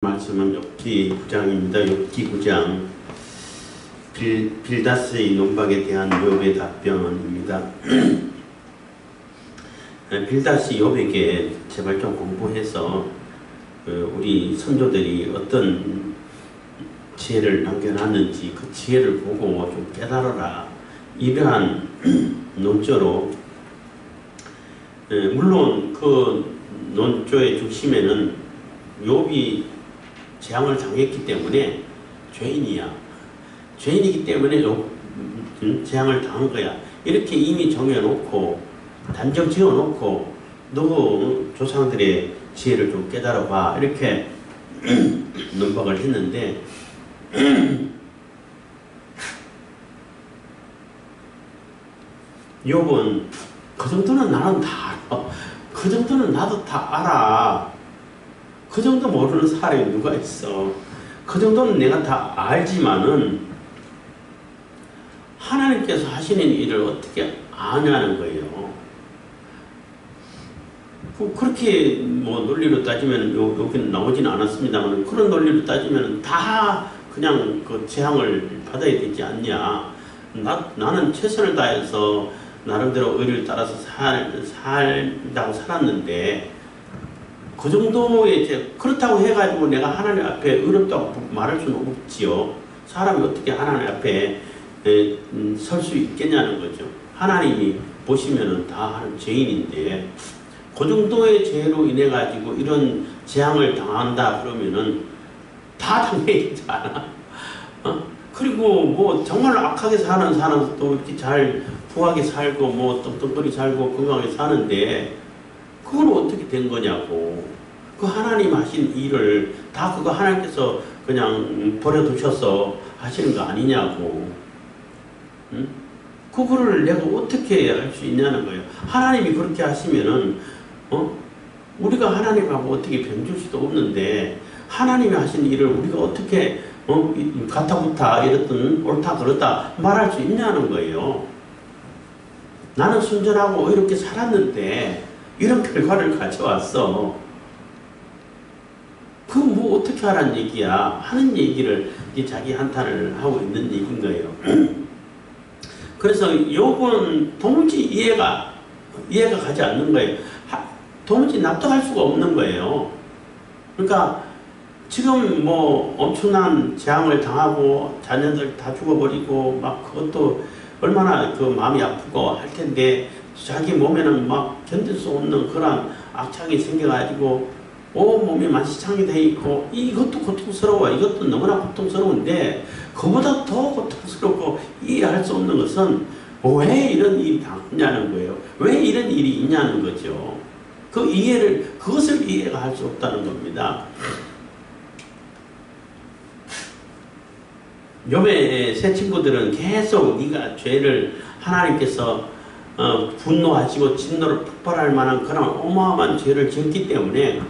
말씀은 욥기 9장입니다. 욥기 9장 빌다스의 논박에 대한 욥의 답변입니다. 빌다스 욥에게 제발 좀 공부해서 우리 선조들이 어떤 지혜를 남겨놨는지 그 지혜를 보고 좀 깨달아라. 이러한 논조로 물론 그 논조의 중심에는 욥이 재앙을 당했기 때문에 죄인이야. 죄인이기 때문에 재앙을 당한 거야. 이렇게 이미 정해놓고 단정 지어놓고 너 조상들의 지혜를 좀 깨달아봐. 이렇게 논박을 했는데 욥은 그 정도는 나는 다 알아. 그 정도는 나도 다 알아. 그 정도 모르는 사람이 누가 있어. 그 정도는 내가 다 알지만은 하나님께서 하시는 일을 어떻게 아냐는 거예요. 그렇게 뭐 논리로 따지면 여기는 나오지는 않았습니다만 그런 논리로 따지면 다 그냥 그 재앙을 받아야 되지 않냐. 나는 최선을 다해서 나름대로 의리를 따라서 살다고 살았는데 그 정도의 이제 그렇다고 해가지고 내가 하나님 앞에 의롭다고 말할 수는 없지요. 사람이 어떻게 하나님 앞에 설 수 있겠냐는 거죠. 하나님이 보시면은 다 하는 죄인인데 그 정도의 죄로 인해 가지고 이런 재앙을 당한다 그러면은 다 당해야 되지 않아? 그리고 뭐 정말 악하게 사는 사람도 이렇게 잘 부하게 살고 뭐 떵떵거리 살고 건강하게 사는데 그건 어떻게 된 거냐고. 그 하나님 하신 일을 다 그거 하나님께서 그냥 버려두셔서 하시는 거 아니냐고. 응? 그거를 내가 어떻게 할 수 있냐는 거예요. 하나님이 그렇게 하시면은 우리가 하나님하고 어떻게 변줄 수도 없는데 하나님이 하신 일을 우리가 어떻게 가타부타 이랬든 옳다 그렇다 말할 수 있냐는 거예요. 나는 순전하고 이렇게 살았는데 이런 결과를 가져왔어. 그거 뭐 어떻게 하라는 얘기야. 하는 얘기를 자기 한탄을 하고 있는 얘기인 거예요. 그래서 욥은 도무지 이해가 가지 않는 거예요. 도무지 납득할 수가 없는 거예요. 그러니까 지금 뭐 엄청난 재앙을 당하고 자녀들 다 죽어버리고 막 그것도 얼마나 그 마음이 아프고 할 텐데 자기 몸에는 막 견딜 수 없는 그런 악창이 생겨가지고 온 몸이 만시창이 돼 있고 이것도 고통스러워. 이것도 너무나 고통스러운데 그보다 더 고통스럽고 이해할 수 없는 것은 왜 이런 일이 당하냐는 거예요. 왜 이런 일이 있냐는 거죠. 그것을 이해가 할 수 없다는 겁니다. 욥의 세 친구들은 계속 네가 죄를 하나님께서 분노하시고 진노를 폭발할 만한 그런 어마어마한 죄를 지었기 때문에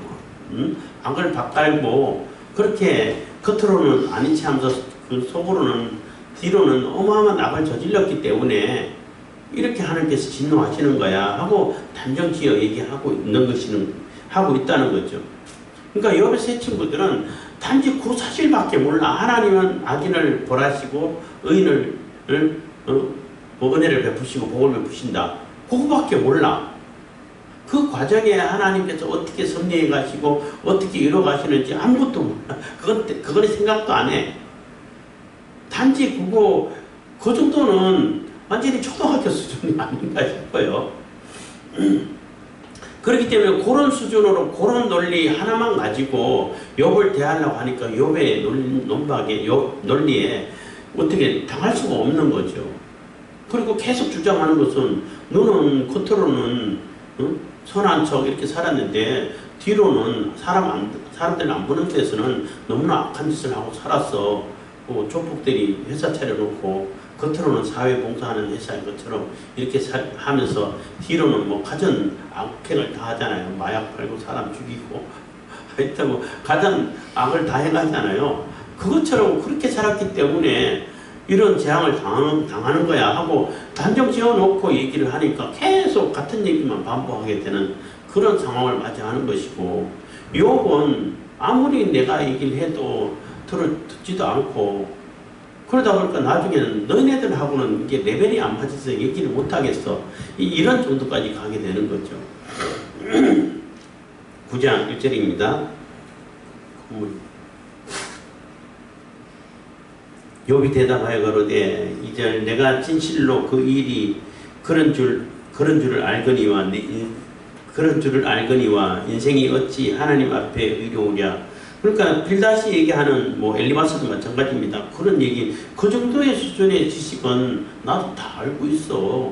악을 밭갈고 그렇게 겉으로는 아닌 체하면서 그 속으로는 뒤로는 어마어마한 악을 저질렀기 때문에 이렇게 하나님께서 진노하시는 거야 하고 단정지어 얘기하고 하고 있다는 거죠. 그러니까 욥의 세 친구들은 단지 그 사실밖에 몰라. 하나님은 악인을 벌하시고 의인을 은혜를 베푸시고 복을 베푸신다. 그거밖에 몰라. 그 과정에 하나님께서 어떻게 섭리해 가시고 어떻게 이뤄 가시는지 아무것도 몰라. 그건 생각도 안 해. 단지 그 정도는 완전히 초등학교 수준이 아닌가 싶어요. 그렇기 때문에 그런 수준으로 그런 논리 하나만 가지고 욥을 대하려고 하니까 욥의 논박에 논리에 어떻게 당할 수가 없는 거죠. 그리고 계속 주장하는 것은 너는 겉으로는 선한 척 이렇게 살았는데 뒤로는 사람들 안 보는 데서는 너무나 악한 짓을 하고 살았어. 조폭들이 회사 차려놓고 겉으로는 사회봉사하는 회사인 것처럼 이렇게 하면서 뒤로는 뭐 가전 악행을 다 하잖아요. 마약 팔고 사람 죽이고 하여튼 뭐 가전 악을 다 해가잖아요. 그것처럼 그렇게 살았기 때문에 이런 재앙을 당하는 거야 하고 단정 지어놓고 얘기를 하니까 계속 같은 얘기만 반복하게 되는 그런 상황을 맞이하는 것이고 욥은 아무리 내가 얘기를 해도 듣지도 않고, 그러다 보니까 나중에는 너희네들하고는 이게 레벨이 안 맞아서 얘기를 못하겠어. 이런 정도까지 가게 되는 거죠. 9장 1절입니다. 욥이 대답하여 가로되 2절 내가 진실로 그 일이 그런 줄을 알거니와 인생이 어찌 하나님 앞에 의로우랴. 그러니까 빌닷이 얘기하는 뭐 엘리바스도 마찬가지입니다. 그런 얘기, 그 정도의 수준의 지식은 나도 다 알고 있어.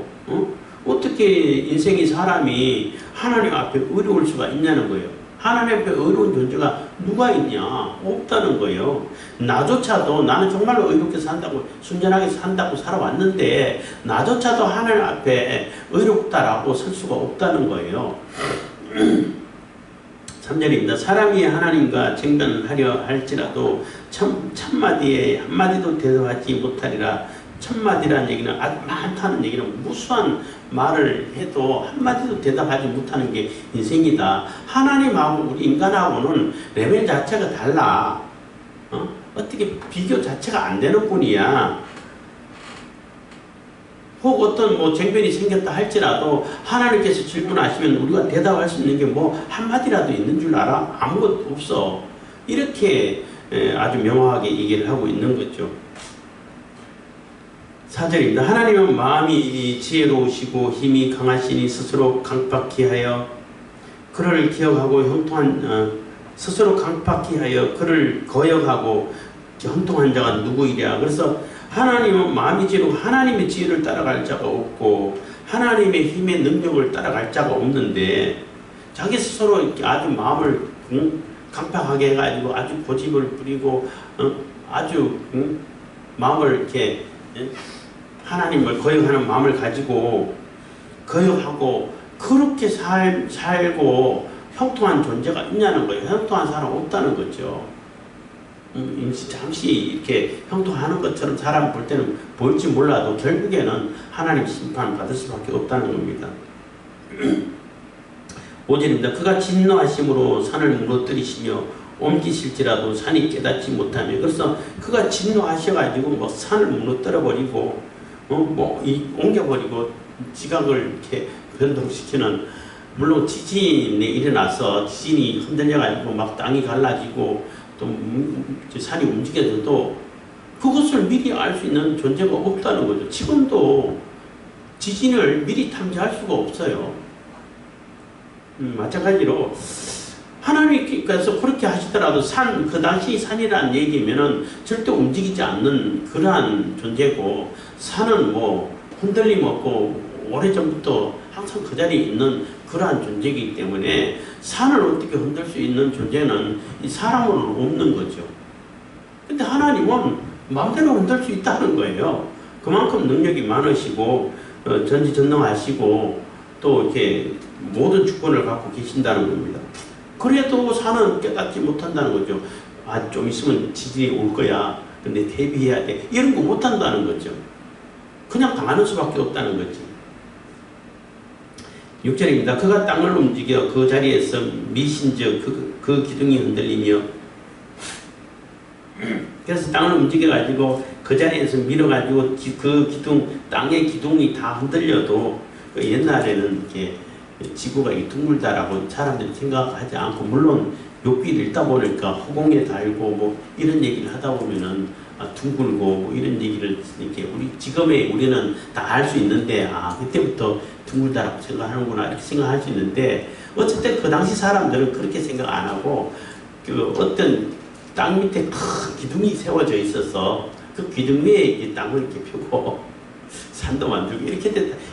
어떻게 인생이 사람이 하나님 앞에 의로울 수가 있냐는 거예요. 하나님 앞에 의로운 존재가 누가 있냐? 없다는 거예요. 나조차도 나는 정말로 의롭게 산다고, 순전하게 산다고 살아왔는데 나조차도 하나님 앞에 의롭다라고 설 수가 없다는 거예요. 3절입니다. 사람이 하나님과 쟁변하려 할지라도 천마디에 한마디도 대답하지 못하리라. 천마디라는 얘기는 아주 많다는 얘기는 무수한 말을 해도 한마디도 대답하지 못하는 게 인생이다. 하나님하고 우리 인간하고는 레벨 자체가 달라. 어떻게 비교 자체가 안 되는 뿐이야. 혹 어떤 뭐 쟁변이 생겼다 할지라도 하나님께서 질문하시면 우리가 대답할 수 있는 게 뭐 한마디라도 있는 줄 알아? 아무것도 없어. 이렇게 아주 명확하게 얘기를 하고 있는 거죠. 4절입니다. 하나님은 마음이 지혜로우시고 힘이 강하시니 스스로 강팍히 하여 그를 기억하고 스스로 강팍히 하여 그를 거역하고 형통한 자가 누구이랴. 그래서 하나님은 마음이 지혜로 하나님의 지혜를 따라갈 자가 없고 하나님의 힘의 능력을 따라갈 자가 없는데 자기 스스로 이렇게 아주 마음을 강팍하게 해가지고 아주 고집을 부리고 아주 마음을 이렇게 하나님을 거역하는 마음을 가지고 거역하고 그렇게 살고 형통한 존재가 있냐는 거예요. 형통한 사람 없다는 거죠. 잠시 이렇게 형통하는 것처럼 사람 볼 때는 보일지 몰라도 결국에는 하나님 심판 받을 수밖에 없다는 겁니다. 5절입니다. 그가 진노하심으로 산을 무너뜨리시며 옮기실지라도 산이 깨닫지 못하며. 그래서 그가 진노하셔가지고 뭐 산을 무너뜨려버리고 옮겨버리고 지각을 이렇게 변동시키는, 물론 지진이 일어나서 지진이 흔들려가지고 막 땅이 갈라지고 또 산이 움직여져도 그것을 미리 알 수 있는 존재가 없다는 거죠. 지금도 지진을 미리 탐지할 수가 없어요. 마찬가지로 하나님께서 그렇게 하시더라도 그 당시 산이라는 얘기면은 절대 움직이지 않는 그러한 존재고, 산은 뭐 흔들림 없고 오래전부터 항상 그 자리에 있는 그러한 존재이기 때문에 산을 어떻게 흔들 수 있는 존재는 이 사람으로는 없는 거죠. 근데 하나님은 마음대로 흔들 수 있다는 거예요. 그만큼 능력이 많으시고 전지전능하시고 또 이렇게 모든 주권을 갖고 계신다는 겁니다. 그래도 산은 깨닫지 못한다는 거죠. 좀 있으면 지진이 올 거야. 근데 대비해야 돼. 이런 거 못한다는 거죠. 그냥 당하는 수밖에 없다는 거지. 6절입니다. 그가 땅을 움직여 그 자리에서 미신적 그 기둥이 흔들리며, 그래서 땅을 움직여가지고 그 자리에서 밀어가지고 그 기둥, 땅의 기둥이 다 흔들려도 옛날에는 이렇게 지구가 둥글다라고 사람들이 생각하지 않고, 물론 욥기를 읽다 보니까 허공에 달고 뭐 이런 얘기를 하다 보면은 둥글고 뭐 이런 얘기를 이렇게 지금의 우리는 다 알 수 있는데 그때부터 둥글다라고 생각하는구나 이렇게 생각할 수 있는데, 어쨌든 그 당시 사람들은 그렇게 생각 안 하고 그 어떤 땅 밑에 큰 기둥이 세워져 있어서 그 기둥 위에 이 땅을 이렇게 펴고 산도 만들고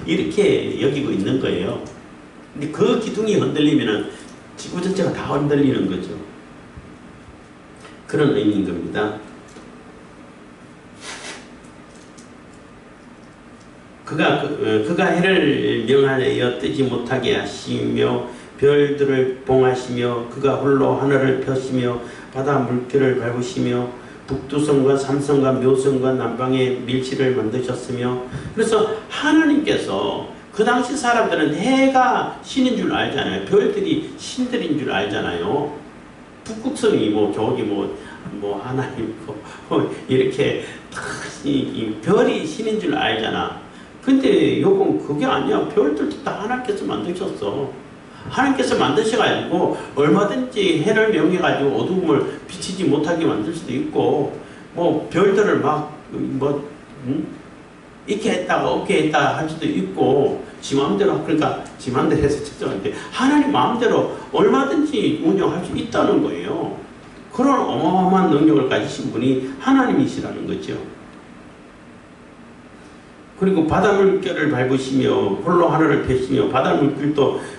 이렇게 여기고 있는 거예요. 근데 그 기둥이 흔들리면은 지구 전체가 다 흔들리는 거죠. 그런 의미인 겁니다. 그가 해를 명하여 뜨지 못하게 하시며 별들을 봉하시며 그가 홀로 하늘을 펴시며 바다 물결을 밟으시며 북두성과 삼성과 묘성과 남방의 밀실을 만드셨으며. 그래서 하나님께서 그 당시 사람들은 해가 신인 줄 알잖아요. 별들이 신들인 줄 알잖아요. 북극성이 뭐 저기 뭐 하나님 이렇게 이 별이 신인 줄 알잖아. 근데 요건 그게 아니야. 별들도 다 하나님께서 만드셨어. 하나님께서 만드셔가지고 얼마든지 해를 명해가지고 어두움을 비치지 못하게 만들 수도 있고, 뭐 별들을 이렇게 했다가 없게 했다 할 수도 있고, 지 마음대로, 그러니까 지 마음대로 해서 측정하는데 하나님 마음대로 얼마든지 운영할 수 있다는 거예요. 그런 어마어마한 능력을 가지신 분이 하나님이시라는 거죠. 그리고 바닷물결을 밟으시며 홀로 하늘을 펴시며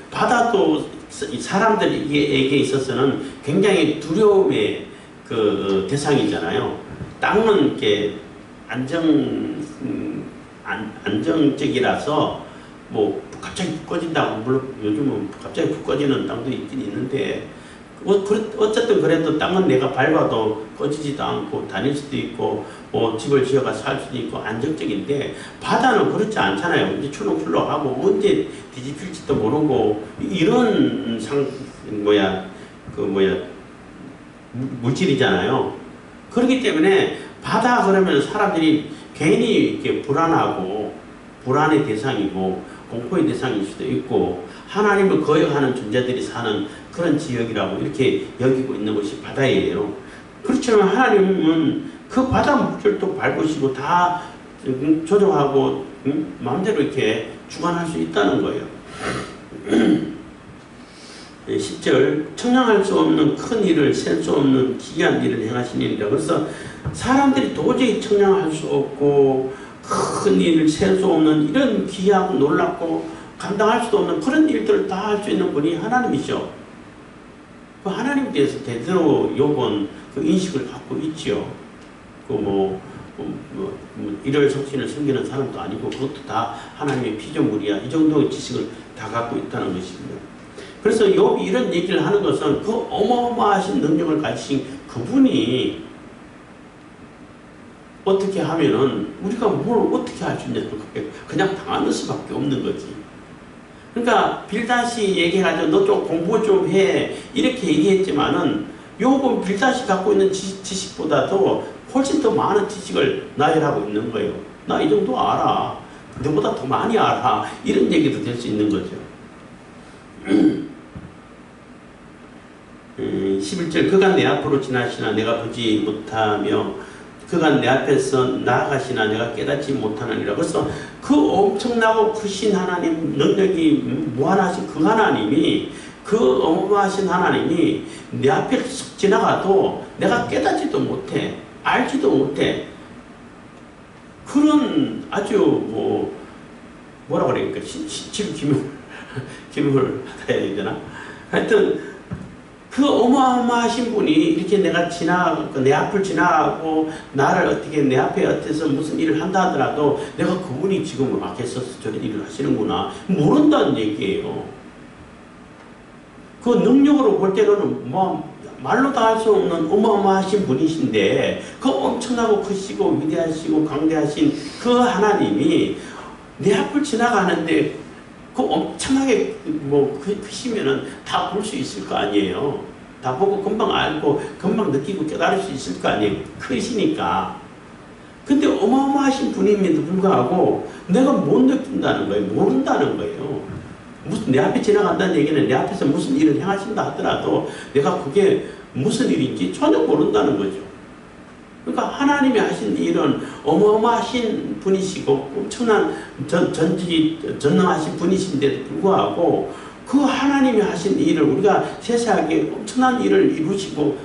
바다도 사람들에게 있어서는 굉장히 두려움의 그 대상이잖아요. 땅은 이렇게 안정적이라서 뭐 갑자기 푹 꺼진다고, 물론 요즘은 갑자기 푹 꺼지는 땅도 있긴 있는데, 어쨌든 그래도 땅은 내가 밟아도 꺼지지도 않고 다닐 수도 있고 뭐 집을 지어가 살 수도 있고 안정적인데, 바다는 그렇지 않잖아요. 이제 출렁출렁하고 언제 뒤집힐지도 모르고 이런 물질이잖아요. 그렇기 때문에 바다 그러면 사람들이 괜히 이렇게 불안의 대상이고 공포의 대상일 수도 있고, 하나님을 거역하는 존재들이 사는 그런 지역이라고 이렇게 여기고 있는 것이 바다예요. 그렇지만 하나님은 그 바다 물질도 밟으시고 다 조정하고 마음대로 이렇게 주관할 수 있다는 거예요. 10절, 청량할 수 없는 큰 일을, 셀 수 없는 기이한 일을 행하시니라. 그래서 사람들이 도저히 청량할 수 없고 큰 일을 셀 수 없는 이런 기이하고 놀랍고 감당할 수도 없는 그런 일들을 다 할 수 있는 분이 하나님이죠. 그 하나님에 대해서 대대로 욥은 그 인식을 갖고 있지요. 일월 성신을 섬기는 사람도 아니고 그것도 다 하나님의 피조물이야. 이 정도의 지식을 다 갖고 있다는 것입니다. 그래서 욥이 이런 얘기를 하는 것은 그 어마어마하신 능력을 가지신 그분이 어떻게 하면은 우리가 뭘 어떻게 할 수 있냐는 거예요. 그냥 당하는 수밖에 없는 거지. 그러니까 빌닷이 얘기해가지고 너 좀 공부 좀 해 이렇게 얘기했지만은 욥은 빌닷이 갖고 있는 지식보다도 훨씬 더 많은 지식을 나열하고 있는 거예요. 나 이 정도 알아. 너보다 더 많이 알아. 이런 얘기도 될 수 있는 거죠. 11절, 그가 내 앞으로 지나시나 내가 보지 못하며 그가 내 앞에서 나아가시나 내가 깨닫지 못하느니라. 그래서 그 엄청나고 크신 하나님, 능력이 무한하신 그 하나님이, 그 어마어마하신 하나님이 내 앞에 쑥 지나가도 내가 깨닫지도 못해, 알지도 못해. 그런 아주 뭐라 그러니까 기명을 받아야 되나? 하여튼 그 어마어마하신 분이 이렇게 내 앞을 지나가고 나를 어떻게 내 앞에 어때서 무슨 일을 한다 하더라도 내가 그분이 지금 앞에서 저런 일을 하시는구나 모른다는 얘기예요. 그 능력으로 볼 때는 말로 다 할 수 없는 어마어마하신 분이신데, 그 엄청나고 크시고 위대하시고 강대하신 그 하나님이 내 앞을 지나가는데 그 엄청나게 크시면은 다 볼 수 있을 거 아니에요. 다 보고 금방 알고 금방 느끼고 깨달을 수 있을 거 아니에요. 크시니까. 근데 어마어마하신 분임에도 불구하고 내가 못 느낀다는 거예요. 모른다는 거예요. 무슨 내 앞에 지나간다는 얘기는 내 앞에서 무슨 일을 행하신다 하더라도 내가 그게 무슨 일인지 전혀 모른다는 거죠. 그러니까 하나님이 하신 일은 어마어마하신 분이시고 엄청난 전능하신 분이신데도 불구하고 그 하나님이 하신 일을 우리가 세세하게 엄청난 일을 이루시고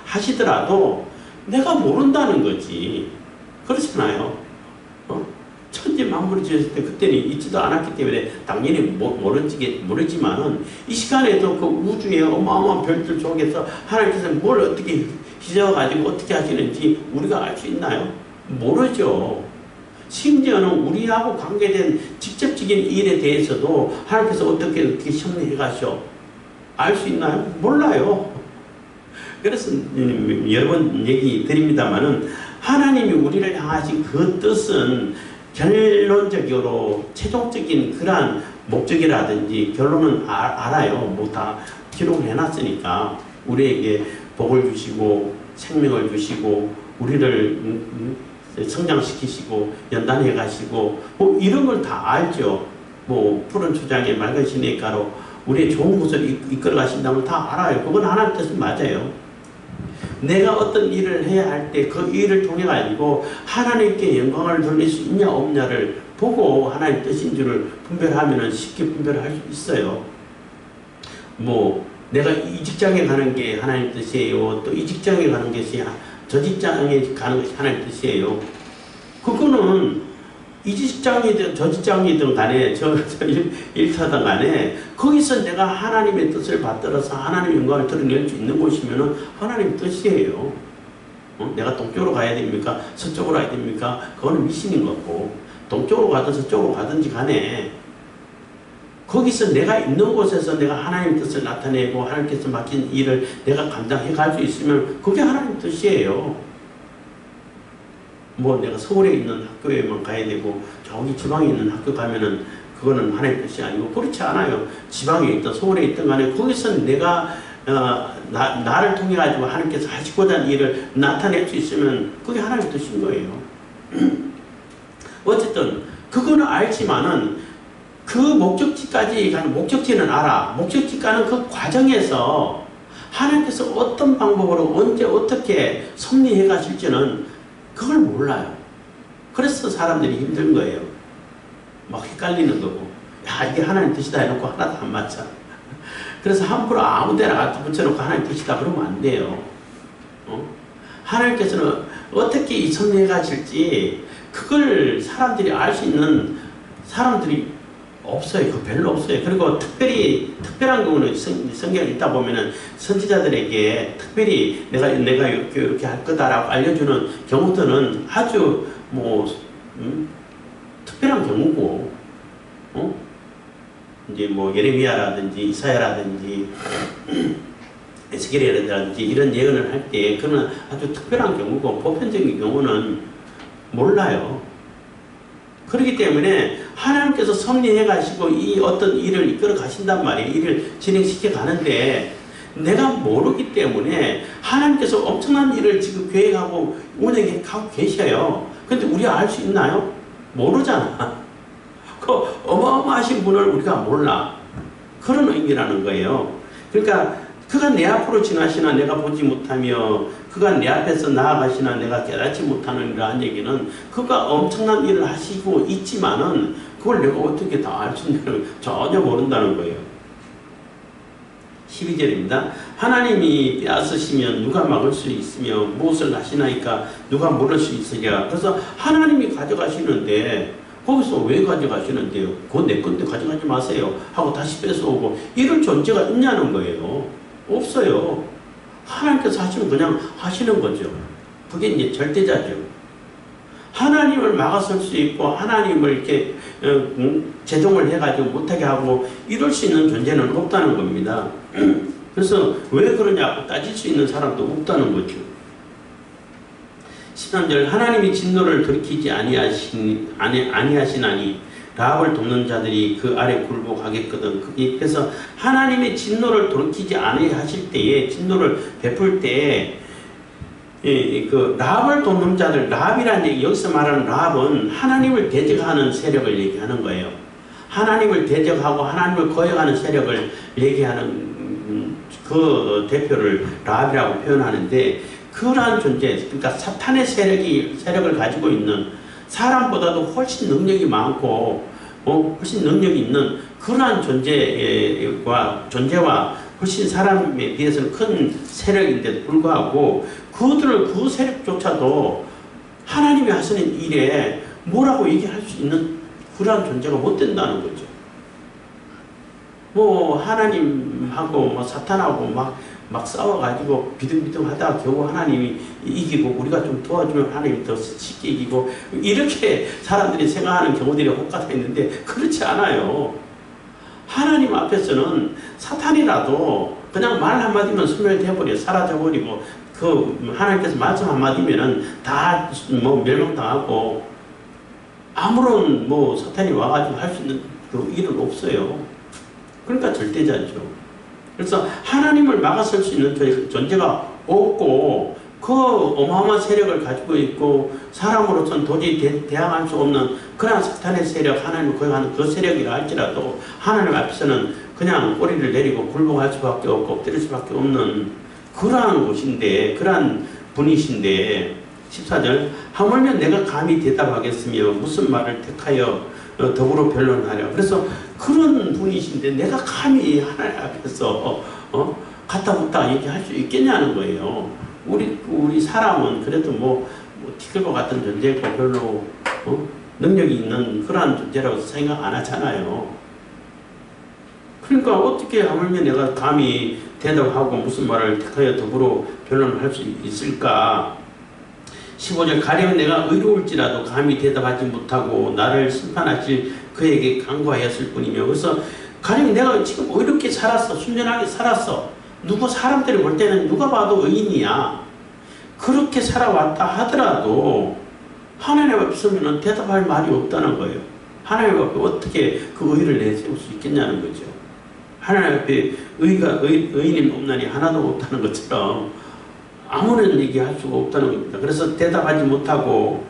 하시더라도 내가 모른다는 거지. 그렇잖아요. 천지 만물을 지었을 때 그때는 있지도 않았기 때문에 당연히 모르지만은 이 시간에도 그 우주의 어마어마한 별들 속에서 하나님께서 뭘 어떻게 휘저어가지고 어떻게 하시는지 우리가 알 수 있나요? 모르죠. 심지어는 우리하고 관계된 직접적인 일에 대해서도 하나님께서 어떻게 섭리해 가셔 알 수 있나요? 몰라요. 그래서 여러 번 얘기 드립니다만은 하나님이 우리를 향하신 그 뜻은 결론적으로 최종적인 그러한 목적이라든지 결론은 알아요. 뭐 다 기록을 해놨으니까 우리에게 복을 주시고 생명을 주시고 우리를 성장시키시고 연단해 가시고 뭐 이런 걸 다 알죠. 뭐 푸른 초장에 맑은 시냇가로 우리의 좋은 곳을 이끌어 가신다는 걸 다 알아요. 그건 하나님 뜻은 맞아요. 내가 어떤 일을 해야 할 때 그 일을 통해 가지고 하나님께 영광을 돌릴 수 있냐 없냐를 보고 하나님 뜻인 줄을 분별하면 쉽게 분별을 할 수 있어요. 뭐 내가 이 직장에 가는 게 하나님 뜻이에요. 또 이 직장에 가는 것이 저 직장에 가는 것이 하나님 뜻이에요. 그거는 이 직장이든 저 직장이든 간에 저 일터든 간에 거기서 내가 하나님의 뜻을 받들어서 하나님의 영광을 드러낼 수 있는 곳이면 하나님 뜻이에요. 내가 동쪽으로 가야 됩니까? 서쪽으로 가야 됩니까? 그거는 미신인 거고 동쪽으로 가든 서쪽으로 가든지 간에 거기서 내가 있는 곳에서 내가 하나님의 뜻을 나타내고 하나님께서 맡긴 일을 내가 감당해 갈 수 있으면 그게 하나님 뜻이에요. 뭐 내가 서울에 있는 학교에만 가야 되고 저기 지방에 있는 학교 가면은 그거는 하나님 뜻이 아니고 그렇지 않아요. 지방에 있든 서울에 있든 간에 거기서 내가 나를 통해 가지고 하나님께서 하시고자 하는 일을 나타낼 수 있으면 그게 하나님 뜻인 거예요. 어쨌든 그거는 알지만은 그 목적지까지 가는 목적지는 알아. 목적지 가는 그 과정에서 하나님께서 어떤 방법으로 언제 어떻게 섭리해 가실지는 그걸 몰라요. 그래서 사람들이 힘든 거예요. 막 헷갈리는 거고. 야, 이게 하나님 뜻이다 해놓고 하나도 안 맞잖아. 그래서 함부로 아무 데나 갖다 붙여놓고 하나님 뜻이다 그러면 안 돼요. 하나님께서는 어떻게 이 섭리해 가실지 그걸 사람들이 알 수 있는 사람들이 없어요. 그 별로 없어요. 그리고 특별한 경우는 성경을 읽다 보면은 선지자들에게 특별히 내가 이렇게 할 거다라고 알려주는 경우들은 아주 특별한 경우고, 이제 뭐 예레미야라든지 이사야라든지 에스겔이라든지 이런 예언을 할 때 그는 아주 특별한 경우고 보편적인 경우는 몰라요. 그렇기 때문에 하나님께서 섭리해 가시고 이 어떤 일을 이끌어 가신단 말이에요. 일을 진행시켜 가는데 내가 모르기 때문에 하나님께서 엄청난 일을 지금 계획하고 운행하고 계셔요. 근데 우리가 알 수 있나요? 모르잖아. 그 어마어마하신 분을 우리가 몰라. 그런 의미라는 거예요. 그러니까 그가 내 앞으로 지나시나 내가 보지 못하며 그가 내 앞에서 나아가시나 내가 깨닫지 못하느니라는 얘기는 그가 엄청난 일을 하시고 있지만은 그걸 내가 어떻게 다 알 수 있냐는 전혀 모른다는 거예요. 12절입니다. 하나님이 빼앗으시면 누가 막을 수 있으며 무엇을 하시나이까 누가 물을 수 있으랴. 그래서 하나님이 가져가시는데 거기서 왜 가져가시는데요? 그거 내 건데 가져가지 마세요 하고 다시 뺏어오고 이럴 존재가 있냐는 거예요. 없어요. 하나님께서 하시면 그냥 하시는 거죠. 그게 이제 절대자죠. 하나님을 막아설 수 있고 하나님을 이렇게 제동을 해가지고 못하게 하고 이럴 수 있는 존재는 없다는 겁니다. 그래서 왜 그러냐고 따질 수 있는 사람도 없다는 거죠. 13절 하나님이 진노를 돌이키지 아니하시나니 라합을 돕는 자들이 그 아래 굴복하겠거든. 그래서 하나님의 진노를 돌이키지 아니하실 때에 진노를 베풀 때에 그 라합을 돕는 자들, 라합이라는 얘기 여기서 말하는 라합은 하나님을 대적하는 세력을 얘기하는 거예요. 하나님을 대적하고 하나님을 거역하는 세력을 얘기하는 그 대표를 라합이라고 표현하는데 그러한 존재, 그러니까 사탄의 세력을 가지고 있는 사람보다도 훨씬 능력이 많고 훨씬 능력이 있는 그러한 존재와 훨씬 사람에 비해서는 큰 세력인데도 불구하고 그 세력조차도 하나님이 하시는 일에 뭐라고 얘기할 수 있는 그러한 존재가 못 된다는 거죠. 뭐 하나님하고 사탄하고 막 싸워가지고 비등비등하다가 겨우 하나님이 이기고 우리가 좀 도와주면 하나님이 더 쉽게 이기고 이렇게 사람들이 생각하는 경우들이 혹가다 있는데 그렇지 않아요. 하나님 앞에서는 사탄이라도 그냥 말 한마디면 소멸돼버려 사라져버리고 그 하나님께서 말씀 한마디면은 다 멸망당하고 아무런 사탄이 와가지고 할 수 있는 그 일은 없어요. 그러니까 절대자죠. 그래서 하나님을 막아설 수 있는 존재가 없고 그 어마어마한 세력을 가지고 있고 사람으로서는 도저히 대항할 수 없는 그런 사탄의 세력, 하나님을 거역하는 그 세력이라 할지라도 하나님 앞에서는 그냥 꼬리를 내리고 굴복할 수밖에 없고 엎드릴 수밖에 없는 그러한 곳인데, 그러한 분이신데 14절 하물며 내가 감히 대답하겠으며 무슨 말을 택하여 더불어 변론하려. 그래서 그런 분이신데 내가 감히 하나님 앞에서 갔다 왔다 얘기할 수 있겠냐는 거예요. 우리 사람은 그래도 뭐 티끌과 같은 존재고 별로 능력이 있는 그러한 존재라고 생각 안 하잖아요. 그러니까 어떻게 하물며 내가 감히 대답하고 무슨 말을 택하여 더불어 변론할 수 있을까? 15절 가령 내가 의로울지라도 감히 대답하지 못하고 나를 심판하실 그에게 간구하였을 뿐이며. 그래서 가령 내가 지금 의롭게 살았어, 순전하게 살았어, 사람들이 볼 때는 누가 봐도 의인이야, 그렇게 살아왔다 하더라도 하나님 앞에 서면 대답할 말이 없다는 거예요. 하나님 앞에 어떻게 그 의를 내세울 수 있겠냐는 거죠. 하나님 앞에 의인이 없나니 하나도 없다는 것처럼 아무런 얘기할 수가 없다는 겁니다. 그래서 대답하지 못하고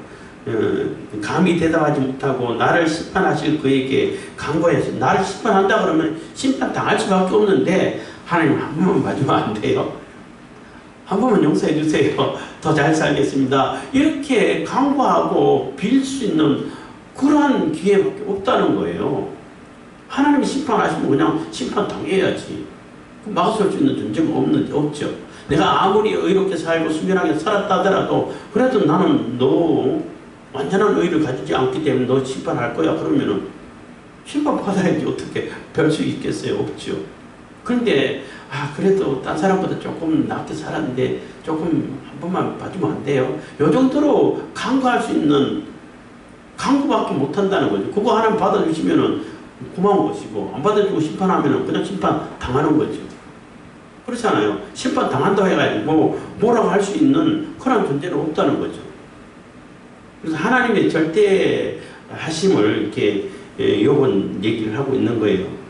감히 대답하지 못하고 나를 심판하실 그에게 간구해서, 나를 심판한다 그러면 심판 당할 수밖에 없는데 하나님 한 번만 봐주면 안 돼요? 한 번만 용서해 주세요. 더 잘 살겠습니다. 이렇게 간구하고 빌 수 있는 그러한 기회밖에 없다는 거예요. 하나님이 심판하시면 그냥 심판 당해야지. 막아설 수 있는 존재가 없죠. 내가 아무리 의롭게 살고 순전하게 살았다 하더라도 그래도 나는 너 완전한 의를 가지지 않기 때문에 너 심판할 거야. 그러면은 심판받아야지 어떻게 별 수 있겠어요? 없죠. 그런데 그래도 딴 사람보다 조금 낫게 살았는데 조금 한 번만 봐주면 안 돼요? 요 정도로 간구할 수 있는 간구밖에 못한다는 거죠. 그거 하나님 받아주시면은 고마운 것이고 안 받아주고 심판하면은 그냥 심판 당하는 거죠. 그렇잖아요. 심판 당한다고 해가지고 뭐라고 할 수 있는 그런 존재는 없다는 거죠. 그래서 하나님의 절대하심을 이렇게 요번 얘기를 하고 있는 거예요.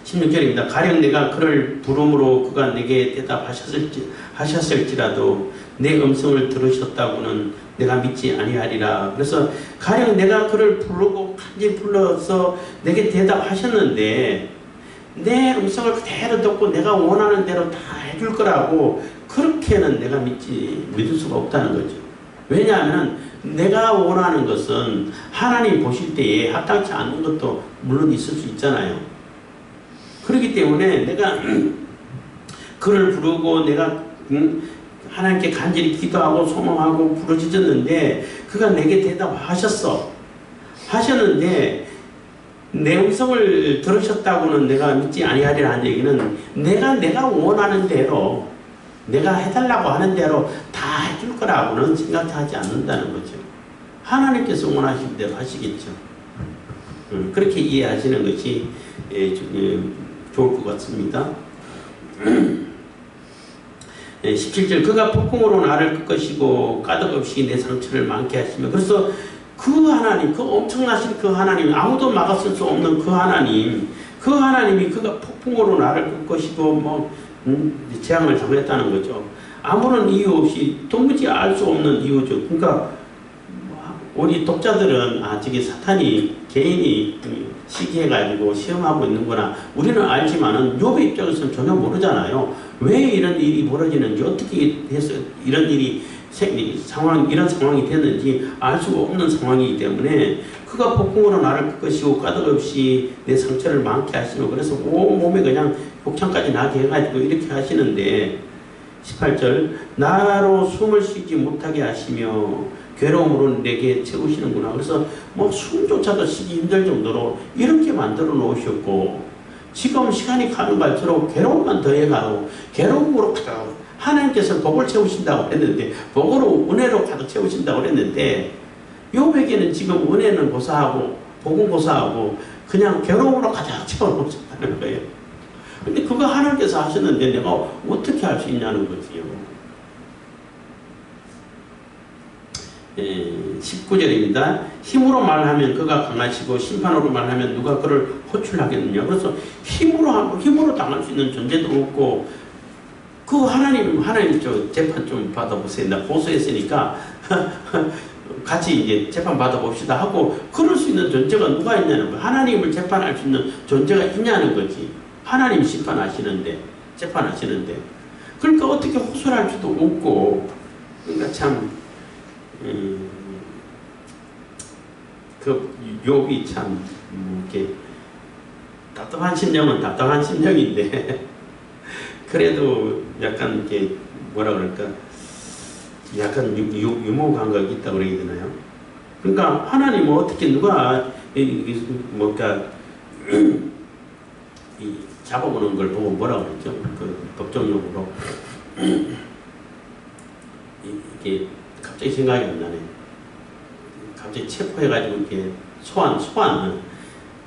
16절입니다. 가령 내가 그를 부름으로 그가 내게 대답하셨을지라도 내 음성을 들으셨다고는 내가 믿지 아니하리라. 그래서 가령 내가 그를 부르고 간절히 불러서 내게 대답하셨는데 내 음성을 그대로 듣고 내가 원하는 대로 다 해줄 거라고 그렇게는 내가 믿을 수가 없다는 거죠. 왜냐하면 내가 원하는 것은 하나님 보실 때에 합당치 않는 것도 물론 있을 수 있잖아요. 그렇기 때문에 내가 그를 부르고 내가 하나님께 간절히 기도하고 소망하고 부르짖었는데 그가 내게 하셨는데 내 음성을 들으셨다고는 내가 믿지 아니하리라 하는 얘기는 내가 원하는 대로 내가 해달라고 하는 대로 다 해줄 거라고는 생각하지 않는다는 거죠. 하나님께서 원하시는 대로 하시겠죠. 그렇게 이해하시는 것이 좋을 것 같습니다. 17절 그가 폭풍으로 나를 끄시고 까닭없이 내 상처를 많게 하시며. 그래서 그 하나님, 그 엄청나신 그 하나님, 아무도 막아설 수 없는 그 하나님, 그 하나님이 그가 폭풍으로 나를 끄시고 재앙을 당했다는 거죠. 아무런 이유 없이 도무지 알 수 없는 이유죠. 그러니까 우리 독자들은 저게 사탄이 개인이 시기해가지고 시험하고 있는구나 우리는 알지만은 욥의 입장에서는 전혀 모르잖아요. 왜 이런 일이 벌어지는지, 어떻게 해서 이런 이런 상황이 됐는지 알 수가 없는 상황이기 때문에 그가 폭풍으로 나를 끄시고 까닭없이 내 상처를 많게 하시고 그래서 온몸에 그냥 복창까지 나게 해가지고 이렇게 하시는데 18절 나로 숨을 쉬지 못하게 하시며 괴로움으로 내게 채우시는구나. 그래서 숨조차도 쉬기 힘들 정도로 이렇게 만들어 놓으셨고 지금 시간이 가면 갈수록 괴로움만 더해가고 괴로움으로 가득 하나님께서 복을 채우신다고 했는데 복으로 은혜로 가득 채우신다고 했는데 욥에게는 지금 은혜는 고사하고 복은 고사하고 그냥 괴로움으로 가득 채워놓으셨다는 거예요. 근데 그거 하나님께서 하셨는데 내가 어떻게 할 수 있냐는 거지요. 19절입니다. 힘으로 말하면 그가 강하시고 심판으로 말하면 누가 그를 호출하겠느냐. 그래서 힘으로 당할 수 있는 존재도 없고, 그 하나님 저 재판 좀 받아보세요. 나 고소했으니까 같이 이제 재판 받아봅시다 하고 그럴 수 있는 존재가 누가 있냐는 거예요. 하나님을 재판할 수 있는 존재가 있냐는 거지. 하나님 심판하시는데, 재판하시는데. 그러니까 어떻게 호소할 수도 없고, 그러니까 참, 그 욥이 참, 이렇게 답답한 심령은 답답한 심령인데, 그래도 약간 이렇게 뭐라 그럴까, 약간 유머 감각이 있다고 그래야 되나요? 그러니까 하나님은 어떻게 누가 뭔가 잡아보는 걸 보고 뭐라 그랬죠? 그 법정용어로 이게 갑자기 생각이 안 나네. 갑자기 체포해가지고 이렇게 소환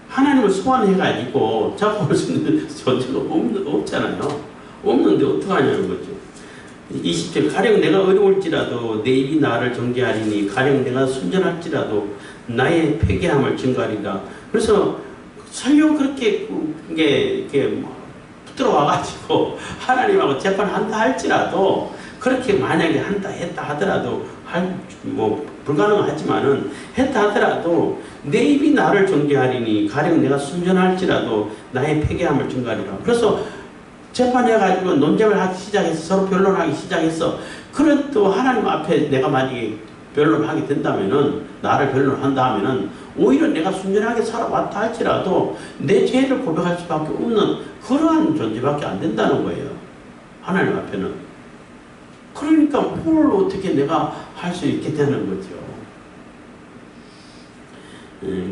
하나님을 소환해가지고 잡아볼 수 있는 존재가 없잖아요. 없는데 어떡하냐는 거죠. 20절 가령 내가 어려울지라도 내 입이 나를 정죄하리니 가령 내가 순전할지라도 나의 패괴함을 증거하리라. 그래서 설령 그렇게 이게 들어와가지고 하나님하고 재판한다 할지라도, 그렇게 만약에 한다 했다 하더라도 불가능하지만은 했다 하더라도 내 입이 나를 정죄하리니 가령 내가 순전할지라도 나의 패괴함을 증거하리라. 그래서 재판해가지고 논쟁을 하기 시작해서 서로 변론하기 시작해서, 그래도 하나님 앞에 내가 만약에 변론하게 된다면은, 나를 변론한다 하면은 오히려 내가 순전하게 살아왔다 할지라도 내 죄를 고백할 수밖에 없는 그러한 존재밖에 안 된다는 거예요. 하나님 앞에는. 그러니까 뭘 어떻게 내가 할 수 있게 되는 거죠.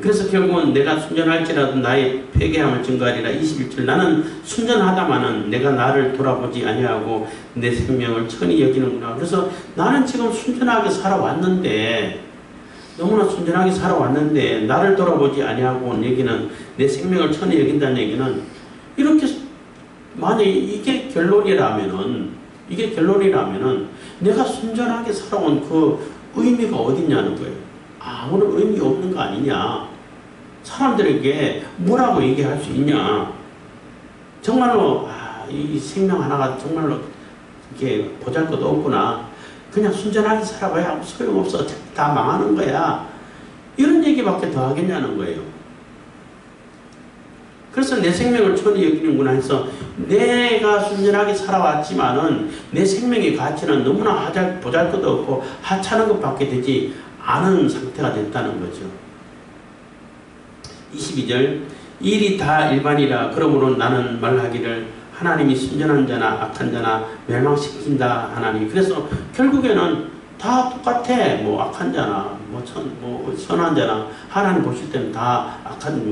그래서 결국은 내가 순전할지라도 나의 패괴함을 증거하리라. 21절 나는 순전하다마는 내가 나를 돌아보지 아니하고 내 생명을 천히 여기는구나. 그래서 나는 지금 순전하게 살아왔는데, 너무나 순전하게 살아왔는데 나를 돌아보지 아니하고 얘기는 내 생명을 천히 여긴다는 얘기는, 이렇게 만약에 이게 결론이라면은 내가 순전하게 살아온 그 의미가 어딨냐는 거예요. 아무런 의미 없는 거 아니냐. 사람들에게 뭐라고 얘기할 수 있냐. 정말로 이 생명 하나가 정말로 이렇게 보잘것도 없구나. 그냥 순전하게 살아봐야 아무 소용없어. 다 망하는 거야. 이런 얘기밖에 더 하겠냐는 거예요. 그래서 내 생명을 천히 여기는구나 해서 내가 순전하게 살아왔지만은 내 생명의 가치는 너무나 보잘것도 없고 하찮은 것밖에 되지 않은 상태가 됐다는 거죠. 22절 일이 다 일반이라 그러므로 나는 말하기를 하나님이 순전한 자나 악한 자나 멸망시킨다 하나니. 그래서 결국에는 다 똑같아. 뭐 악한 자나 선한 자나 하나님 보실 때는 다 악한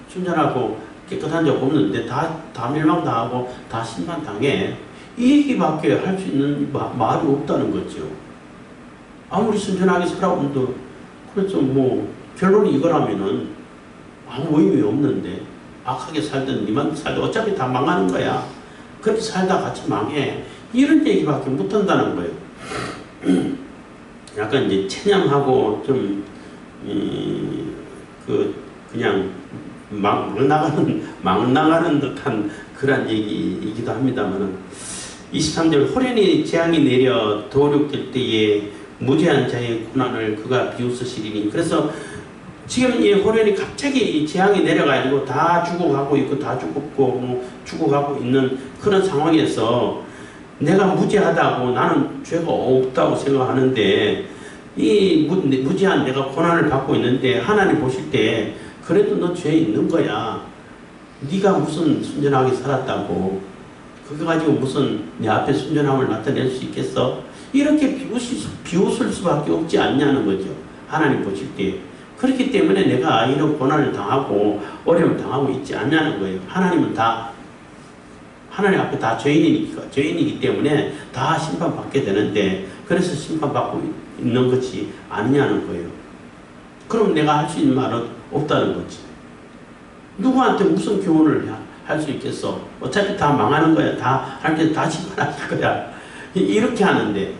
순전하고 깨끗한 자 없는데 다 멸망당하고 다 심판당해. 이 얘기밖에 할 수 있는 말이 없다는 거죠. 아무리 순전하게 살아온도, 그래서 결론이 이거라면은 아무 의미 없는데, 악하게 살든 니만 살든 어차피 다 망하는 거야. 그렇게 살다 같이 망해. 이런 얘기밖에 못한다는 거예요. 약간 이제 체념하고 좀 그냥 막 나가는 듯한 그런 얘기이기도 합니다만은, 23절 호련히 재앙이 내려 도륙될 때에 무죄한 자의 고난을 그가 비웃으시리니. 그래서 지금 이 호련이 갑자기 재앙이 내려가지고 다 죽어가고 있고 다 죽어가고 있는 그런 상황에서 내가 무죄하다고, 나는 죄가 없다고 생각하는데, 이 무죄한 내가 고난을 받고 있는데 하나님 보실 때 그래도 너 죄 있는 거야. 네가 무슨 순전하게 살았다고 그거 가지고 무슨 내 앞에 순전함을 나타낼 수 있겠어? 이렇게 비웃을 수밖에 없지 않냐는 거죠. 하나님 보실 때. 그렇기 때문에 내가 이런 고난을 당하고 어려움을 당하고 있지 않냐는 거예요. 하나님은 하나님 앞에 다 죄인이기 때문에 다 심판받게 되는데, 그래서 심판받고 있는 것이 아니냐는 거예요. 그럼 내가 할 수 있는 말은 없다는 거지. 누구한테 무슨 교훈을 할 수 있겠어? 어차피 다 망하는 거야. 다 심판할 거야. 이렇게 하는데.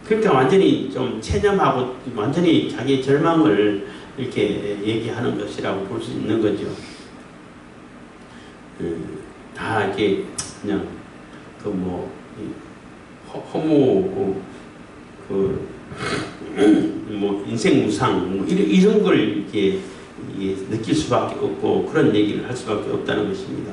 그러니까 완전히 좀 체념하고 완전히 자기의 절망을 이렇게 얘기하는 것이라고 볼 수 있는 거죠. 다 이렇게 그냥 그 뭐 허무 뭐 인생 무상 뭐 이런 걸 이렇게 느낄 수밖에 없고 그런 얘기를 할 수밖에 없다는 것입니다.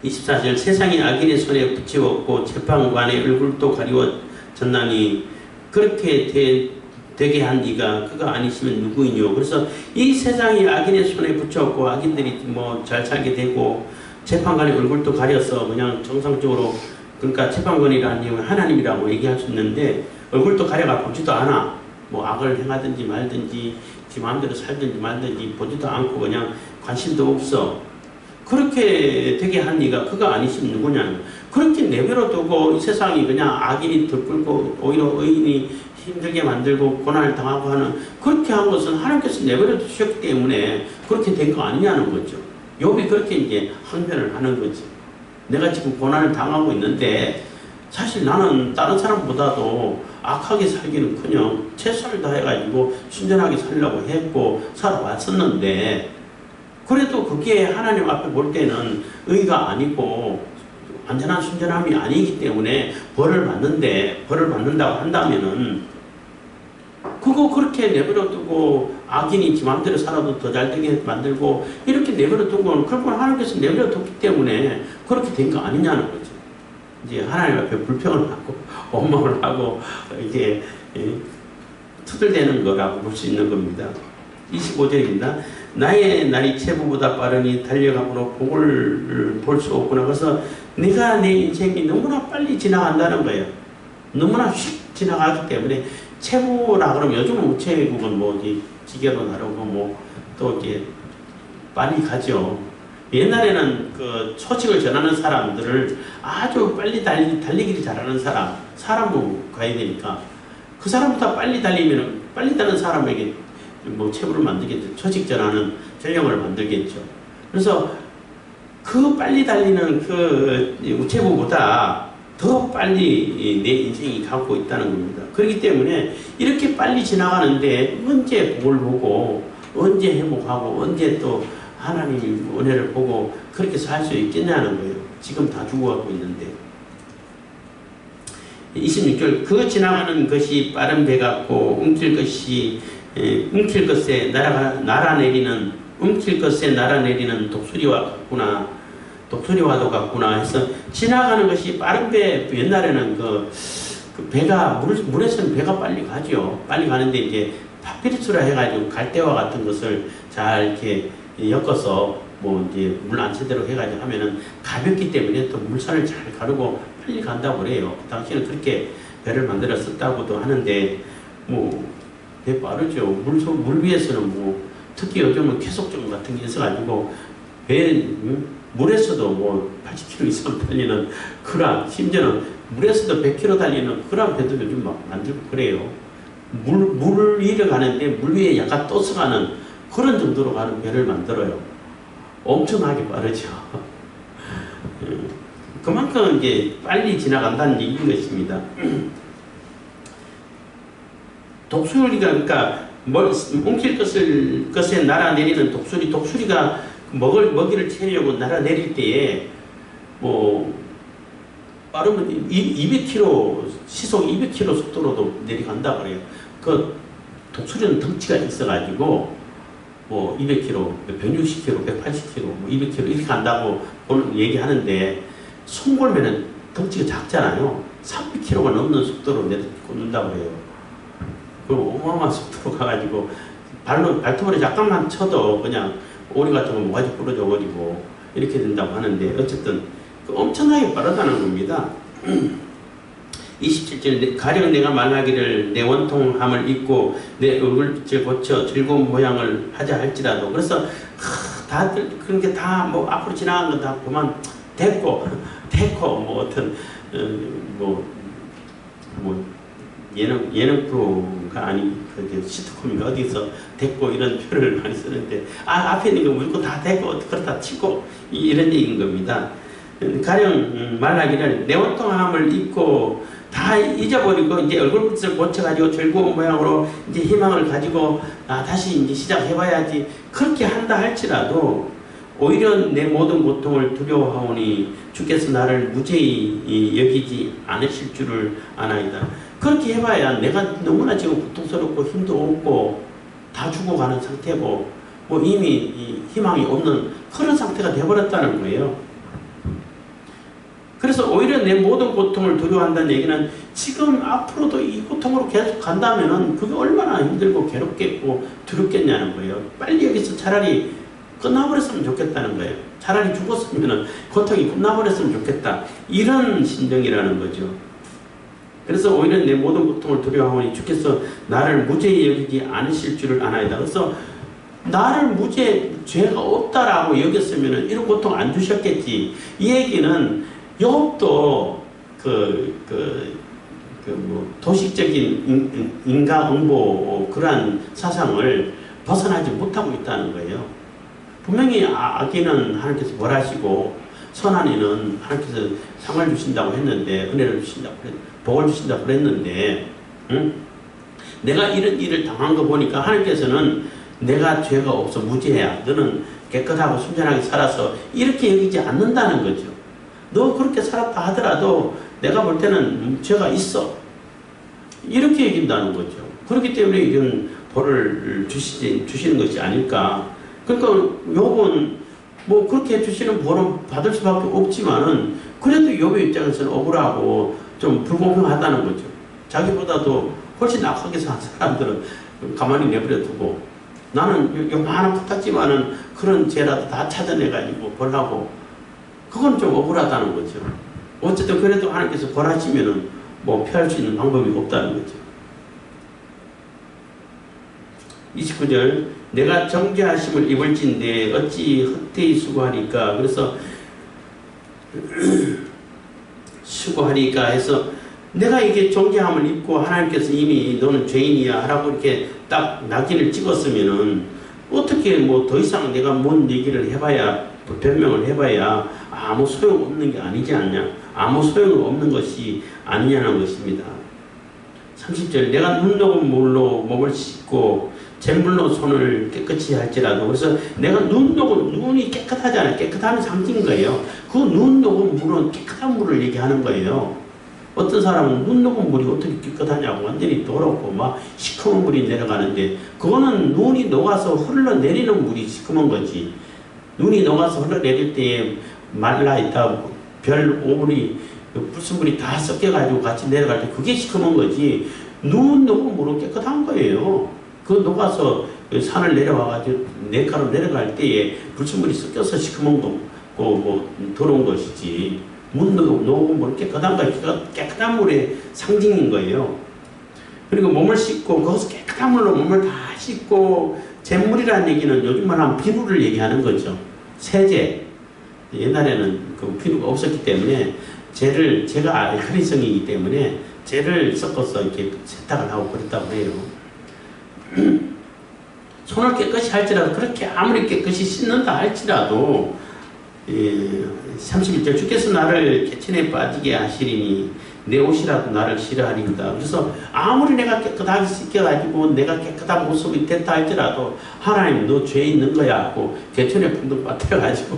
24절 세상이 악인의 손에 붙이었고 재판관의 얼굴도 가리워졌나니 그렇게 되게 한 이가 그가 아니시면 누구이뇨. 그래서 이 세상이 악인의 손에 붙였고 악인들이 뭐 잘 살게 되고 재판관의 얼굴도 가려서 그냥 정상적으로 그러니까 재판관이라는 내용은 하나님이라고 얘기할 수 있는데 얼굴도 가려가 보지도 않아. 뭐 악을 행하든지 말든지 지 마음대로 살든지 말든지 보지도 않고 그냥 관심도 없어. 그렇게 되게 한 이가 그가 아니시면 누구냐. 그렇게 내버려 두고 이 세상이 그냥 악인이 들끓고 오히려 의인이 힘들게 만들고 고난을 당하고 하는 그렇게 한 것은 하나님께서 내버려 두셨기 때문에 그렇게 된 거 아니냐는 거죠. 욥이 그렇게 이제 항변을 하는 거지. 내가 지금 고난을 당하고 있는데 사실 나는 다른 사람보다도 악하게 살기는커녕 최선을 다해가지고 순전하게 살려고 했고 살아왔었는데 그래도 그게 하나님 앞에 볼 때는 의가 아니고 완전한 순전함이 아니기 때문에 벌을 받는데 벌을 받는다고 한다면은 그거 그렇게 내버려 두고 악인이 지 마음대로 살아도 더 잘되게 만들고 이렇게 내버려 둔 건 그건 하나님께서 내버려 뒀기 때문에 그렇게 된 거 아니냐는 거죠. 이제 하나님 앞에 불평을 하고 원망을 하고 이게 투덜대는 거라고 볼 수 있는 겁니다. 25절입니다. 나의 날이 체부보다 빠르니 달려가므로 복을 볼 수 없구나. 그래서 내가 내 인생이 너무나 빨리 지나간다는 거예요. 너무나 휙 지나가기 때문에 체부라 그러면 요즘은 우체국은 뭐 기계로 나르고 뭐 또 이렇게 빨리 가죠. 옛날에는 그 소식을 전하는 사람들을 아주 빨리 달리기를 잘하는 사람으로 가야 되니까 그 사람보다 빨리 달리면 빨리 다른 사람에게 뭐 체부를 만들겠죠. 소식 전하는 전령을 만들겠죠. 그래서 그 빨리 달리는 그 우체부보다 더 빨리 내 인생이 가고 있다는 겁니다. 그렇기 때문에 이렇게 빨리 지나가는데 언제 복을 보고 언제 회복하고 언제 또 하나님의 은혜를 보고 그렇게 살 수 있겠냐는 거예요. 지금 다 죽어가고 있는데. 26절 그 지나가는 것이 빠른 배 같고 움킬 것에 날아내리는 움킬 것에 날아내리는 독수리와 같구나. 독수리와도 같구나 해서 지나가는 것이 빠른 배. 옛날에는 그 배가 물에서는 배가 빨리 가죠. 빨리 가는데 이제 파피루스라 해가지고 갈대와 같은 것을 잘 이렇게 엮어서 뭐 이제 물 안채대로 해가지고 하면은 가볍기 때문에 또 물살을 잘 가르고 빨리 간다고 그래요. 그 당시에는 그렇게 배를 만들었었다고도 하는데 뭐 배 빠르죠. 물 위에서는 뭐 특히 요즘은 쾌속정 같은 게 있어가지고 물에서도 뭐 80km 이상 달리는 그런 심지어는 물에서도 100km 달리는 그런 배도 요즘 막 만들고 그래요. 물 위를 가는데 물 위에 약간 떠서가는 그런 정도로 가는 배를 만들어요. 엄청나게 빠르죠. 그만큼 이제 빨리 지나간다는 얘기인 것입니다. 독수리가 그러니까 움킬 것에 날아내리는 독수리가 먹이를 채려고 날아내릴 때에 뭐 빠르면 200km 시속 200km 속도로도 내려간다 그래요. 그 독수리는 덩치가 있어가지고 뭐 200km, 160km, 180km, 뭐 200km 이렇게 간다고 얘기하는데 송골매는 덩치가 작잖아요. 300km가 넘는 속도로 내려놓는다고 해요. 그럼 어마어마한 속도로 가가지고 발톱으로 약간만 쳐도 그냥 오리 같은 거 모가지 부러져 버리고 이렇게 된다고 하는데 어쨌든 엄청나게 빠르다는 겁니다. 27절 가령 내가 말하기를 내 원통함을 잊고 내 얼굴빛을 고쳐 즐거운 모양을 하자 할지라도 그래서 다들 그런 게 다 뭐 앞으로 지나간 건 다 그만 됐고 뭐 어떤 예능 프로가 아닌 그 시트콤인가 어디서 됐고 이런 표현을 많이 쓰는데 앞에 있는 거 물고 다 됐고 그렇다 치고 이런 얘기인 겁니다. 가령 말하기를 내 원통함을 잊고 다 잊어버리고 이제 얼굴빛을 고쳐가지고 즐거운 모양으로 이제 희망을 가지고 다시 이제 시작해봐야지. 그렇게 한다 할지라도 오히려 내 모든 고통을 두려워하오니 주께서 나를 무죄히 여기지 않으실 줄을 아나이다. 그렇게 해봐야 내가 너무나 지금 고통스럽고 힘도 없고 다 죽어가는 상태고 뭐 이미 희망이 없는 그런 상태가 되어버렸다는 거예요. 그래서 오히려 내 모든 고통을 두려워한다는 얘기는 지금 앞으로도 이 고통으로 계속 간다면은 그게 얼마나 힘들고 괴롭겠고 두렵겠냐는 거예요. 빨리 여기서 차라리 끝나버렸으면 좋겠다는 거예요. 차라리 죽었으면 고통이 끝나버렸으면 좋겠다. 이런 심정이라는 거죠. 그래서 오히려 내 모든 고통을 두려워하오니 주께서 나를 무죄히 여기지 않으실 줄을 아나이다. 그래서 나를 죄가 없다라고 여겼으면 이런 고통 안 주셨겠지. 이 얘기는 욥도 도식적인 인과응보 그러한 사상을 벗어나지 못하고 있다는 거예요. 분명히 악인은 하나님께서 벌하시고 선한 이는 하나님께서 상을 주신다고 했는데, 은혜를 주신다고 복을 주신다고 그랬는데, 내가 이런 일을 당한 거 보니까 하나님께서는 내가 죄가 없어 무죄야, 너는 깨끗하고 순전하게 살아서 이렇게 여기지 않는다는 거죠. 너 그렇게 살았다 하더라도 내가 볼 때는 죄가 있어, 이렇게 여긴다는 거죠. 그렇기 때문에 이런 벌을 주시는 것이 아닐까. 그러니까 욥은 뭐 그렇게 주시는 벌은 받을 수밖에 없지만은 그래도 욥의 입장에서는 억울하고 좀 불공평하다는 거죠. 자기보다도 훨씬 악하게 산 사람들은 가만히 내버려 두고, 나는 요만한 부탁지만은 그런 죄라도 다 찾아내가지고 벌하고, 그건 좀 억울하다는 거죠. 어쨌든 그래도 하나님께서 벌하시면은 뭐 피할 수 있는 방법이 없다는 거죠. 29절, 내가 정죄하심을 입을진데 어찌 헛되이 수고하리까. 그래서 수고하리까 해서 내가 이게 정죄함을 입고 하나님께서 이미 너는 죄인이야 하라고 이렇게 딱 낙인을 찍었으면은 어떻게 뭐 더 이상 내가 뭔 얘기를 해봐야, 변명을 해봐야 아무 소용없는 게 아니지 않냐, 아무 소용없는 것이 아니냐는 것입니다. 30절, 내가 눈 녹은 물로 몸을 씻고 잿물로 손을 깨끗이 할지라도. 그래서 내가 눈이 깨끗하잖아요. 깨끗함이 상징인 거예요. 그 눈 녹은 물은 깨끗한 물을 얘기하는 거예요. 어떤 사람은 눈 녹은 물이 어떻게 깨끗하냐고 완전히 더럽고 막 시커먼 물이 내려가는데, 그거는 눈이 녹아서 흘러내리는 물이 시커먼 거지. 눈이 녹아서 흘러내릴 때에 말라있다 별 오물이 불순물이 다 섞여가지고 같이 내려갈 때 그게 시커먼 거지. 눈 녹은 물은 깨끗한 거예요. 그 녹아서 산을 내려와가지고 내가로 내려갈 때에 불순물이 섞여서 시커먼 거, 뭐 더러운 것이지. 문 녹은 물은 깨끗한 거, 깨끗한 물의 상징인 거예요. 그리고 몸을 씻고, 거기서 깨끗한 물로 몸을 다 씻고, 잿물이라는 얘기는 요즘 말하면 비누를 얘기하는 거죠. 세제. 옛날에는 그 비누가 없었기 때문에 제가 알칼리성이기 때문에 젤을 섞어서 이렇게 세탁을 하고 그랬다고 해요. 손을 깨끗이 할지라도, 그렇게 아무리 깨끗이 씻는다 할지라도 31절, 주께서 나를 개천에 빠지게 하시리니 내 옷이라도 나를 싫어하리이다. 그래서 아무리 내가 깨끗하게 씻겨가지고 내가 깨끗한 모습이 됐다 할지라도 하나님 너 죄 있는 거야 하고 개천에 풍덩 빠뜨려가지고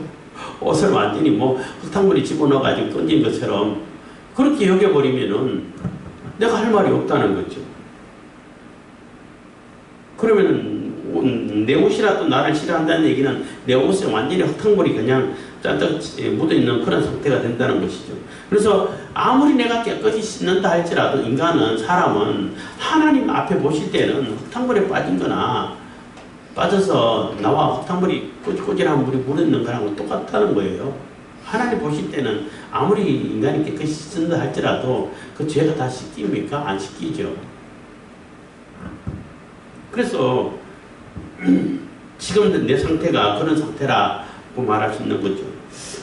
옷을 완전히 뭐 흙탕물이 집어넣어가지고 던진 것처럼 그렇게 여겨버리면은 내가 할 말이 없다는 거죠. 그러면은 내 옷이라도 나를 싫어한다는 얘기는 내 옷에 완전히 흙탕물이 그냥 잔뜩 묻어있는 그런 상태가 된다는 것이죠. 그래서 아무리 내가 깨끗이 씻는다 할지라도 인간은, 사람은 하나님 앞에 보실 때는 흙탕물에 빠진 거나 빠져서 나와 흙탕물이 꼬질꼬질한 물이 묻어있는 거랑 똑같다는 거예요. 하나님 보실 때는 아무리 인간이 깨끗이 씻는다 할지라도 그 죄가 다 씻깁니까? 안 씻기죠. 그래서 지금 내 상태가 그런 상태라고 말할 수 있는 거죠.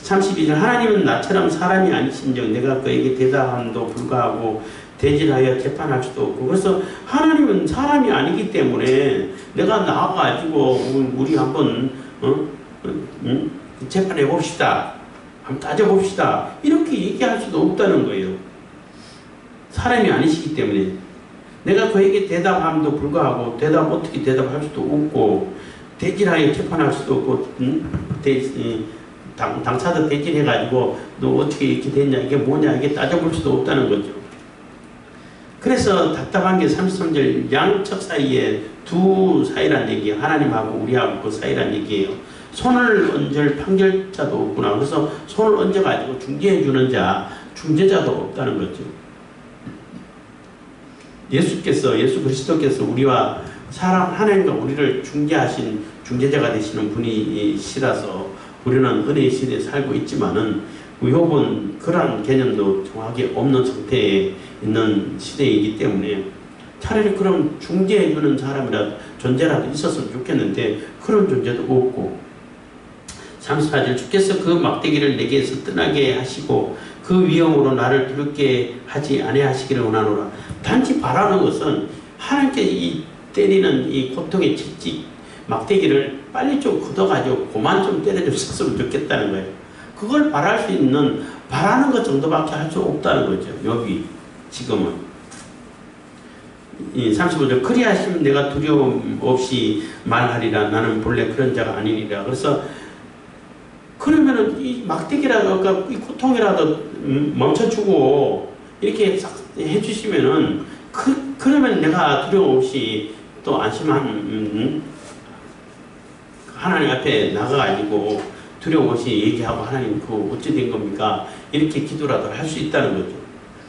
32절, 하나님은 나처럼 사람이 아니신즉 내가 그에게 대답함도 불구하고 대질하여 재판할 수도 없고. 그래서 하나님은 사람이 아니기 때문에 내가 나와가지고 우리 한번 재판해 봅시다, 한번 따져봅시다, 이렇게 얘기할 수도 없다는 거예요. 사람이 아니시기 때문에 내가 그에게 대답함도 불구하고 어떻게 대답할 수도 없고 대질하게 재판할 수도 없고 당사자 대질해가지고 너 어떻게 이렇게 됐냐 이게 뭐냐 이게 따져볼 수도 없다는 거죠. 그래서 답답한 게 33절 양측 사이에 두 사이란 얘기예요. 하나님하고 우리하고 그 사이란 얘기예요. 손을 얹을 판결자도 없구나. 그래서 손을 얹어가지고 중재해주는 중재자도 없다는 거죠. 예수 그리스도께서 우리와 하나님과 우리를 중재하신 중재자가 되시는 분이시라서 우리는 은혜의 시대에 살고 있지만은 욥은 그러한 개념도 정확히 없는 상태에 있는 시대이기 때문에 차라리 그럼 중재해주는 존재라도 있었으면 좋겠는데 그런 존재도 없고 34절 주께서 그 막대기를 내게서 떠나게 하시고 그 위험으로 나를 두렵게 하지 아니하시기를 원하노라. 단지 바라는 것은 하나님께 때리는 이 고통의 채찍 막대기를 빨리 좀 걷어가지고 그만 좀 때려줬으면 좋겠다는 거예요. 그걸 바랄 수 있는 바라는 것 정도밖에 할 수 없다는 거죠. 여기 지금은 35절 그리하시면 내가 두려움 없이 말하리라. 나는 본래 그런 자가 아니니라. 그래서 그러면은 이 막대기라도 이 고통이라도 멈춰주고 이렇게 해주시면은 그러면 내가 두려움 없이 또 안심한 하나님 앞에 나가가지고 두려움 없이 얘기하고 하나님 어찌 된 겁니까? 이렇게 기도라도 할 수 있다는 거죠.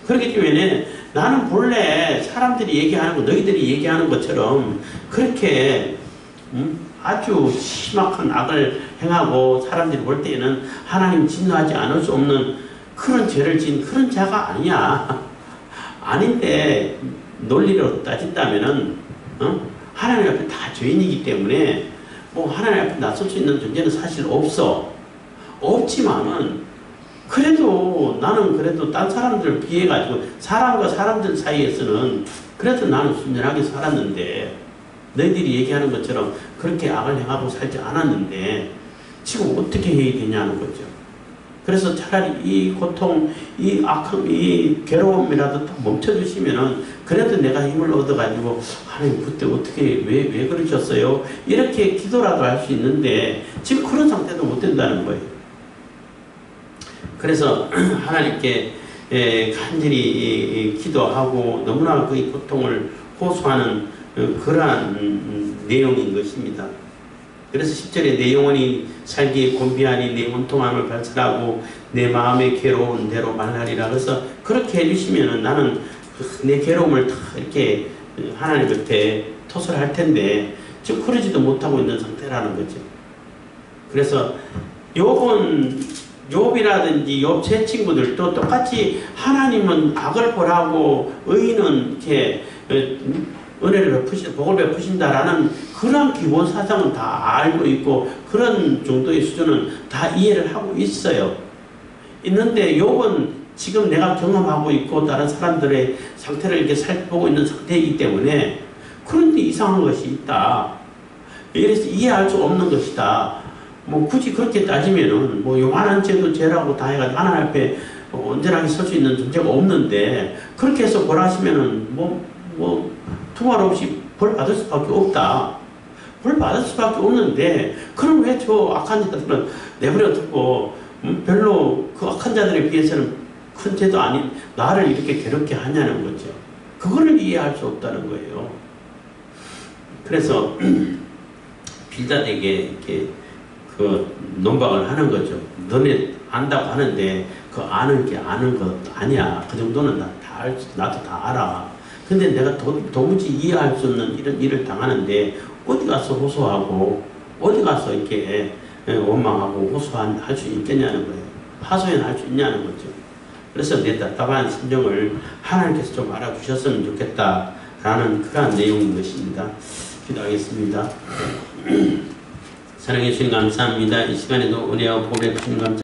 그렇기 때문에 나는 본래 사람들이 얘기하는 거 너희들이 얘기하는 것처럼 그렇게 아주 심각한 악을 행하고 사람들이 볼 때에는 하나님 진노하지 않을 수 없는 그런 죄를 지은 그런 자가 아니야. 아닌데 논리로 따진다면은 하나님 앞에 다 죄인이기 때문에 뭐 하나님 앞에 나설 수 있는 존재는 사실 없지만은 그래도 나는 그래도 딴 사람들을 비해 가지고 사람과 사람들 사이에서는 그래도 나는 순전하게 살았는데 너희들이 얘기하는 것처럼 그렇게 악을 행하고 살지 않았는데 지금 어떻게 해야 되냐는 거죠. 그래서 차라리 이 고통, 이 악함, 이 괴로움이라도 딱 멈춰주시면은 그래도 내가 힘을 얻어가지고 하나님 그때 어떻게 왜 그러셨어요? 이렇게 기도라도 할 수 있는데 지금 그런 상태도 못 된다는 거예요. 그래서 하나님께 간절히 기도하고 너무나 그 고통을 호소하는 그러한 내용인 것입니다. 그래서 10절에 내 영혼이 살기에 곤비하니 내 온통함을 발설하고 내 마음의 괴로운 대로 말하리라. 그래서 그렇게 해주시면은 나는 내 괴로움을 다 이렇게 하나님 곁에 토설할 텐데 지금 그러지도 못하고 있는 상태라는 거죠. 그래서 욥이라든지 욥 제 친구들도 똑같이 하나님은 악을 벌하고 의인은 이렇게 은혜를 복을 베푸신다라는 그런 기본 사상은 다 알고 있고 그런 정도의 수준은 다 이해를 하고 있는데 욥은 지금 내가 경험하고 있고 다른 사람들의 상태를 이렇게 살펴보고 있는 상태이기 때문에 그런데 이상한 것이 있다. 이래서 이해할 수 없는 것이다. 뭐 굳이 그렇게 따지면은 뭐 요만한 죄도 죄라고 다 해가지고 하나님 앞에 온전하게 설 수 있는 존재가 없는데 그렇게 해서 벌하시면은 두말 없이 벌 받을 수밖에 없다. 벌 받을 수밖에 없는데 그럼 왜 저 악한 자들은 내버려 두고 별로 그 악한 자들에 비해서는 큰 죄도 아닌 나를 이렇게 괴롭게 하냐는 거죠. 그거를 이해할 수 없다는 거예요. 그래서 빌닷에게 이렇게 그 논박을 하는 거죠. 너네 안다고 하는데 그 아는 게 아는 것 아니야. 그 정도는 나도 다 알아. 근데 내가 도무지 이해할 수 없는 이런 일을 당하는데 어디 가서 호소하고 어디 가서 이렇게 원망하고 호소할 수 있겠냐는 거예요. 하소연할 수 있냐는 거죠. 그래서 내 답답한 심정을 하나님께서 좀 알아주셨으면 좋겠다라는 그러한 내용인 것입니다. 기도하겠습니다. 사랑해 주님 감사합니다. 이 시간에도 은혜와 복을 베푸신 감사